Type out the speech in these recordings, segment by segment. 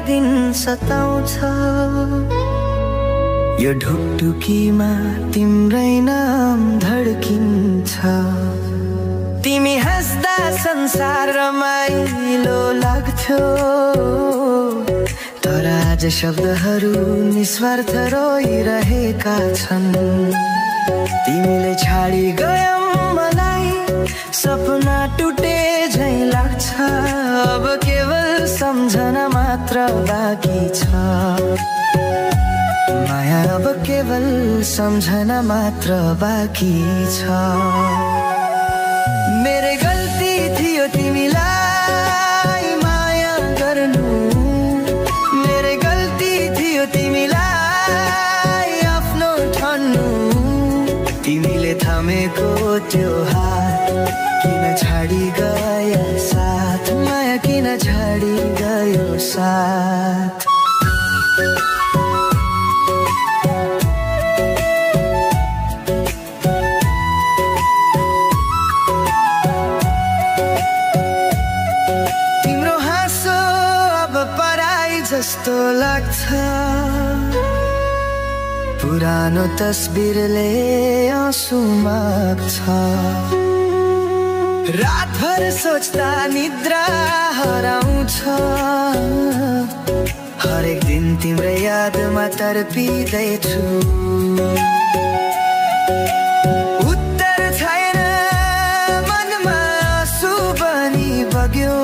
दिन सताउँछ यो ढुकढुकीमा तिम्रै नाम धड्किन्छ तिमी हाँस्दा संसार रमाइलो लाग्थ्यो तर आज शब्दहरू निस्वार्थ रोइरहेका छन् तिमीले छाडी गयौ मलाई सपना टुटे झैं लाग्छ अब केवल सम्झना मात्र बाँकी छ माया अब केवल सम्झना मात्र बाँकी छ मेरे गल्ती थियो तिमीलाई माया गर्नु मेरे गल्ती थियो तिमीलाई आफ्नो ठान्नु तिमीले थामेको त्यो हात किन छाडी गयो साथ माया किन छाडी गयो साथ तिम्रो हाँसो अब पराई जस्तो लाग्छ पुरानो तस्बिरले आँसु माग्छ रातभर सोच्दा निद्रा हराउँछ हरेक दिन तिम्रो यादमा तर्पिँदैछु उत्तर छैन मनमा आँसु बनी बग्यो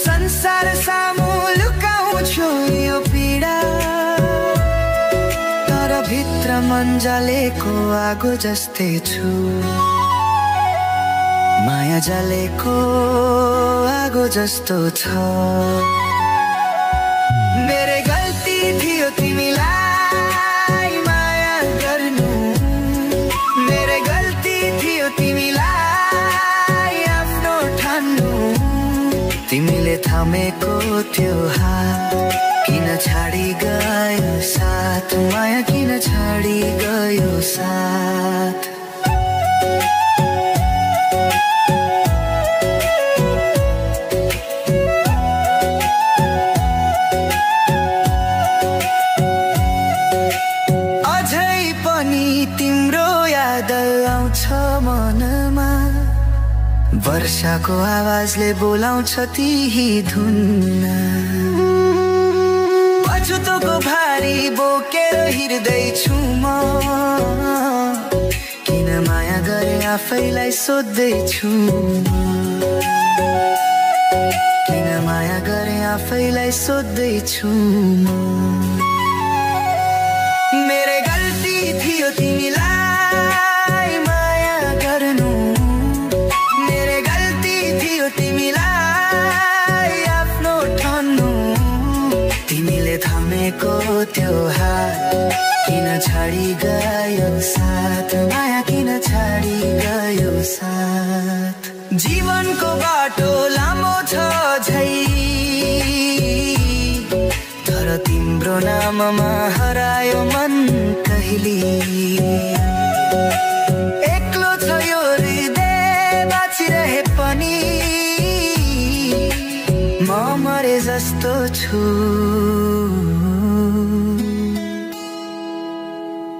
संसार सामु लुकाउँछु यो पीडा तर भित्र मन जलेको आगो जस्तै छु माया जलेको आगो जस्तो छ मेरे गल्ती थियो तिमीलाई माया गर्नु मेरे गल्ती थियो तिमीलाई आफ्नो ठान्नु तिमीले थामेको त्यो हात किन छाडी गयो साथ माया किन छाडी गयो साथ तिम्रो याद आउँछ मनमा वर्षाको आवाजले बोलाउँछ त्यही धुन पछुतोको भारी बोकेर हिँड्दैछु म किन माया गरे आफैलाई सोध्दैछु किन माया गरे आफैलाई सोध्दैछु मेरे गल्ती थियो तिमीलाई माया गर्नु मेरे गल्ती थियो तिमीलाई आफ्नो ठान्नु तिमीले थामेको त्यो हात किन छाडी गयो साथ माया किन छाडी गयो साथ जीवनको बाटो लामो छ झै तर तिम्रो नाममा हरायो मन कहिले एक्लो छ यो हृदय बाँचिरहे पनि म मरे जस्तो छु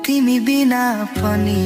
तिमी बिना पनि